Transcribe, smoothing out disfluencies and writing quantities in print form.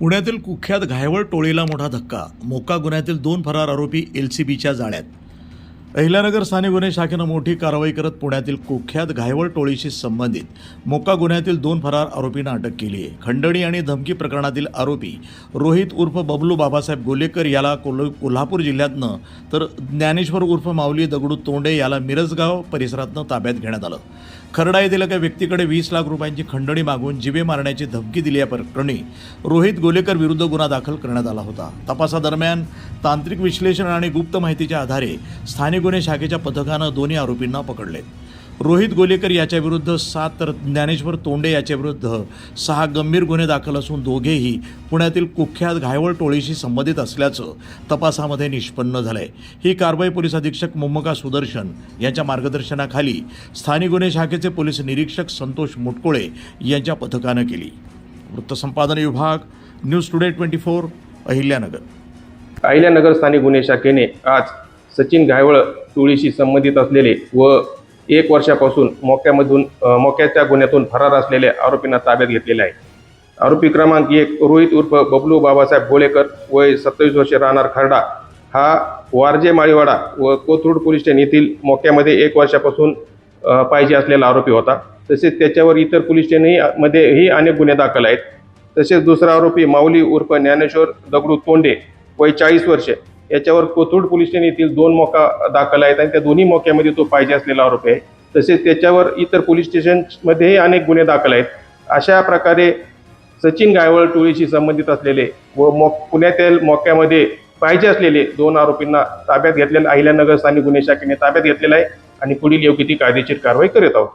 पुण्यातील कुख्यात घायवळ टोळीला मोठा धक्का. मोका गुन्ह्यातील 2 फरार आरोपी एलसीबीच्या जाळ्यात. अहिल्यानगर स्थानिक गुन्हे शाखेनं मोठी कारवाई करत पुण्यातील कुख्यात घायवळ टोळीशी संबंधित मोका गुन्ह्यातील 2 फरार आरोपींना अटक केली आहे. खंडणी आणि धमकी प्रकरणातील आरोपी रोहित उर्फ बबलू बाबासाहेब गोलेकर याला कोल्हापूर जिल्ह्यातनं तर ज्ञानेश्वर उर्फ माऊली दगडू तोंडे याला मिरजगाव परिसरातनं ताब्यात घेण्यात आलं. खर्डा येथील एका व्यक्तीकडे 20 लाख रुपयांची खंडणी मागून जिवे मारण्याची धमकी दिली या प्रकरणी रोहित गोलेकर विरुद्ध गुन्हा दाखल करण्यात आला होता. तपासादरम्यान तांत्रिक विश्लेषण आणि गुप्त माहितीच्या आधारे स्थानिक गुन्हे शाखेच्या पथकानं दोन्ही आरोपींना पकडले. रोहित गोलेकर याच्याविरुद्ध 7 तर ज्ञानेश्वर तोंडे याच्याविरुद्ध 6 गंभीर गुन्हे दाखल असून दोघेही पुण्यातील कुख्यात घायवळ टोळीशी संबंधित असल्याचं तपासामध्ये निष्पन्न झालंय. ही कारवाई पोलीस अधीक्षक मोमका सुदर्शन यांच्या मार्गदर्शनाखाली स्थानिक गुन्हे शाखेचे पोलीस निरीक्षक संतोष मुटकुळे यांच्या पथकानं केली. वृत्तसंपादन विभाग, न्यूज टुडे 24, अहिल्यानगर. अहिल्यानगर स्थानिक गुन्हे शाखेने आज सचिन घायवळ टोळीशी संबंधित असलेले व 1 वर्षापासून मोक्याच्या गुन्ह्यातून फरार असलेल्या आरोपींना ताब्यात घेतलेले आहे. आरोपी क्रमांक 1 रोहित उर्फ बबलू बाबासाहेब गोलेकर, वय 27 वर्षे, राहणार खर्डा, हा वारजे माळीवाडा व कोथरूड पोलीस स्टेशन येथील मोक्यामध्ये 1 वर्षापासून पाहिजे असलेला आरोपी होता. तसेच त्याच्यावर इतर पोलीस स्टेशनमध्येही अनेक गुन्हे दाखल आहेत. तसेच दुसरा आरोपी माऊली उर्फ ज्ञानेश्वर दगडू तोंडे, वय 40 वर्षे, याच्यावर कोथरूड पोलीस स्टेशन येथील 2 मोका दाखल आहेत आणि त्या दोन्ही मोक्यामध्ये तो पाहिजे असलेला आरोपी आहे. तसेच त्याच्यावर इतर पोलीस स्टेशनमध्येही अनेक गुन्हे दाखल आहेत. अशा प्रकारे सचिन घायवळ टोळीशी संबंधित असलेले व पुण्यातील मोक्यामध्ये पाहिजे असलेले 2 आरोपींना ताब्यात घेतलेलं अहिल्यानगर स्थानिक गुन्हे शाखेने ताब्यात घेतलेलं आहे आणि पुढील योग्य ती कायदेशीर कारवाई करीत आहोत.